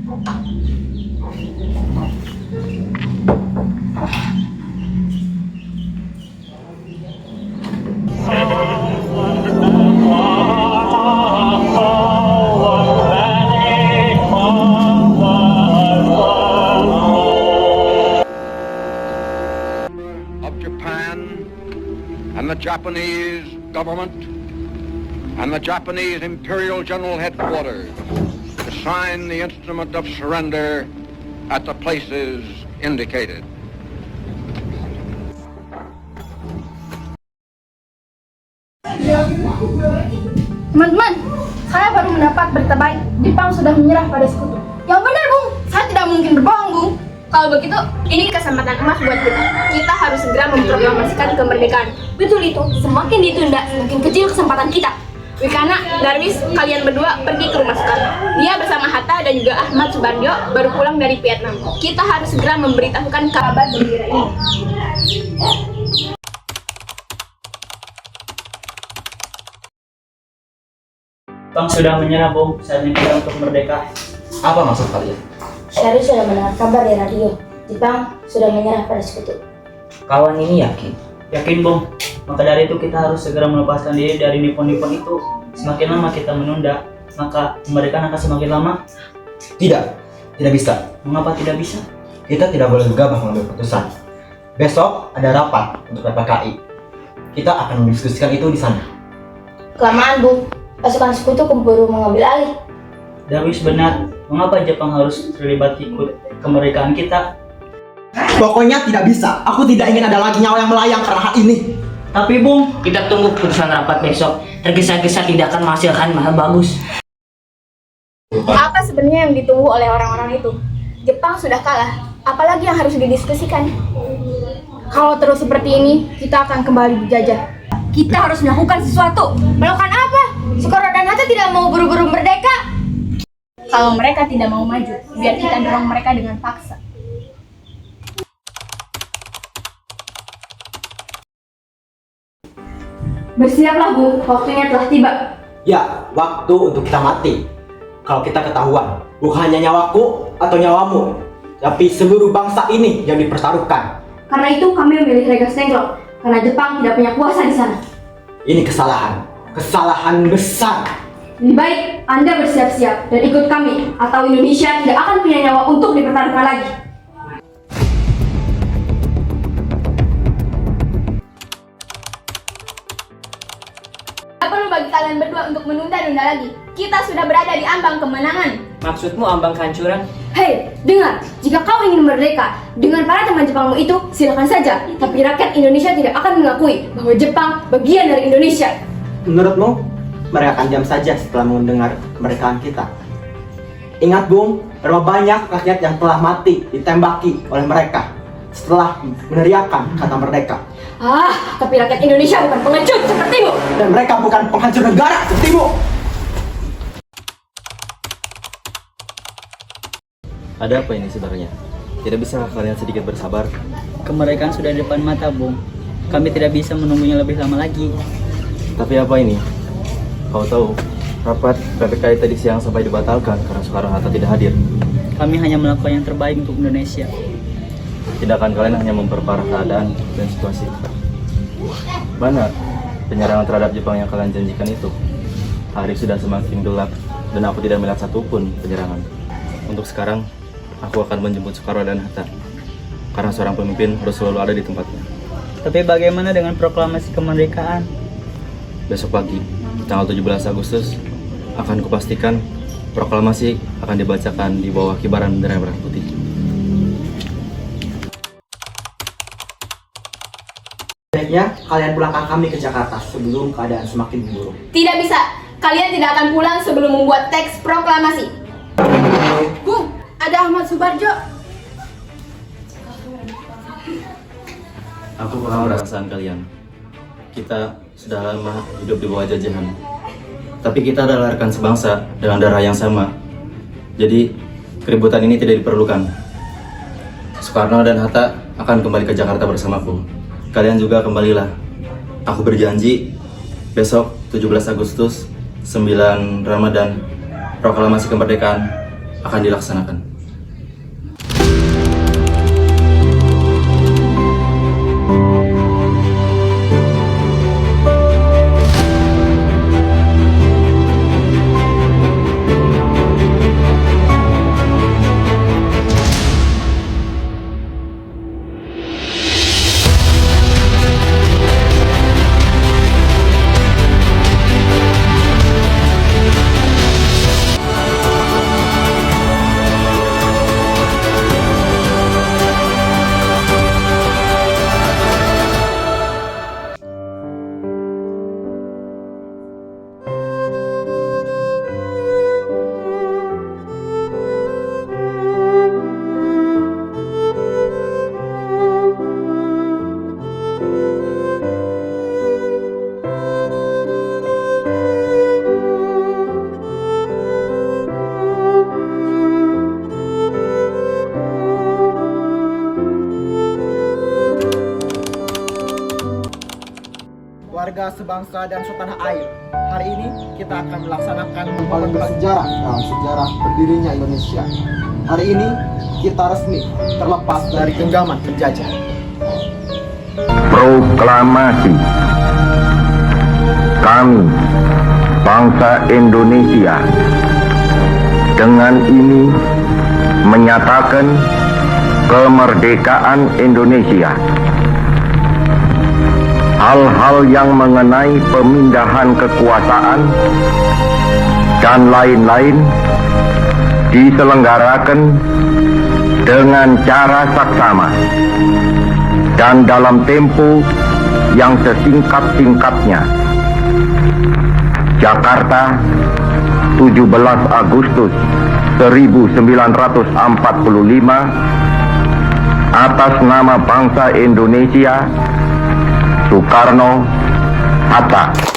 Of Japan and the Japanese government and the Japanese Imperial General Headquarters to sign the instrument of surrender at the places indicated. Teman-teman, saya baru mendapat berita baik. Jepang sudah menyerah pada sekutu. Yang benar, Bung. Saya tidak mungkin berbohong, Bung. Kalau begitu, ini kesempatan emas buat kita. Kita harus segera memproklamasikan kemerdekaan. Betul itu, semakin ditunda, semakin kecil kesempatan kita. Wikana, Darwis, kalian berdua pergi ke rumah Soekarno. Dia bersama Hatta dan juga Ahmad Subarjo baru pulang dari Vietnam. Kita harus segera memberitahukan kabar gembira ini. Bang sudah menyerah, Bung. Saatnya kita untuk merdeka. Apa maksud kalian? Syari sudah mendengar kabar di radio. Jepang sudah menyerah pada sekutu. Kawan ini yakin? Yakin, Bung. Maka dari itu kita harus segera melepaskan diri dari nippon-nippon itu. Semakin lama kita menunda, maka kemerdekaan akan semakin lama. Tidak bisa. Mengapa tidak bisa? Kita tidak boleh gegabah mengambil keputusan. Besok ada rapat untuk PPKI. Kita akan mendiskusikan itu di sana. Kelamaan, Bung. Pasukan sekutu keburu mengambil alih. Darwis benar. Mengapa Jepang harus terlibat ikut kemerdekaan kita? Pokoknya tidak bisa. Aku tidak ingin ada lagi nyawa yang melayang karena hal ini. Tapi, Bung, kita tunggu keputusan rapat besok. Tergesa-gesa tidak akan menghasilkan hal bagus. Apa sebenarnya yang ditunggu oleh orang-orang itu? Jepang sudah kalah. Apalagi yang harus didiskusikan? Kalau terus seperti ini, kita akan kembali dijajah. Kita harus melakukan sesuatu. Melakukan apa? Soekarno dan Hatta tidak mau buru-buru merdeka. Kalau mereka tidak mau maju, biar kita dorong mereka dengan paksa. Bersiaplah, Bu. Waktunya telah tiba. Ya, waktu untuk kita mati. Kalau kita ketahuan, bukan hanya nyawaku atau nyawamu, tapi seluruh bangsa ini yang dipertaruhkan. Karena itu kami memilih Regas Tenggok, karena Jepang tidak punya kuasa di sana. Ini kesalahan besar. Lebih baik Anda bersiap-siap dan ikut kami, atau Indonesia tidak akan punya nyawa untuk dipertaruhkan lagi. Tidak perlu bagi kalian berdua untuk menunda-nunda lagi. Kita sudah berada di ambang kemenangan. Maksudmu ambang kehancuran? Hei, dengar, jika kau ingin merdeka dengan para teman Jepangmu itu, silakan saja. Tapi rakyat Indonesia tidak akan mengakui bahwa Jepang bagian dari Indonesia. Menurutmu, mereka akan diam saja setelah mendengar kemerdekaan kita? Ingat, Bung, berapa banyak rakyat yang telah mati ditembaki oleh mereka setelah meneriakan kata merdeka. Tapi rakyat Indonesia bukan pengecut sepertimu. Dan mereka bukan penghancur negara sepertimu. Ada apa ini sebenarnya? Tidak bisa kalian sedikit bersabar? kemerdekaan sudah di depan mata, Bung. Kami tidak bisa menunggunya lebih lama lagi. Tapi apa ini? Kau tahu, rapat PPKI tadi siang sampai dibatalkan karena Soekarno-Hatta tidak hadir. Kami hanya melakukan yang terbaik untuk Indonesia. Tindakan kalian hanya memperparah keadaan dan situasi. Mana penyerangan terhadap Jepang yang kalian janjikan itu? Hari sudah semakin gelap dan aku tidak melihat satupun penyerangan. Untuk sekarang, aku akan menjemput Soekarno dan Hatta. Karena seorang pemimpin harus selalu ada di tempatnya. Tapi bagaimana dengan proklamasi kemerdekaan? Besok pagi, tanggal 17 Agustus, akan kupastikan proklamasi akan dibacakan di bawah kibaran bendera merah putih. Sebaiknya kalian pulangkan kami ke Jakarta sebelum keadaan semakin memburuk. Tidak bisa. Kalian tidak akan pulang sebelum membuat teks proklamasi. Bung, ada Ahmad Subarjo. Aku paham perasaan kalian. Kita sudah lama hidup di bawah jajahan. Tapi kita adalah rekan sebangsa dengan darah yang sama. Jadi, keributan ini tidak diperlukan. Soekarno dan Hatta akan kembali ke Jakarta bersamaku. Kalian juga kembalilah. Aku berjanji, besok 17 Agustus, 9 Ramadan, proklamasi kemerdekaan akan dilaksanakan. Warga sebangsa dan setanah air, hari ini kita akan melaksanakan momen bersejarah dalam sejarah berdirinya Indonesia. Hari ini kita resmi terlepas dari genggaman penjajah. Proklamasi. Kami, bangsa Indonesia, dengan ini menyatakan kemerdekaan Indonesia. Hal-hal yang mengenai pemindahan kekuasaan dan lain-lain diselenggarakan dengan cara saksama dan dalam tempo yang sesingkat-singkatnya. Jakarta, 17 Agustus 1945, atas nama bangsa Indonesia, Soekarno, Hatta.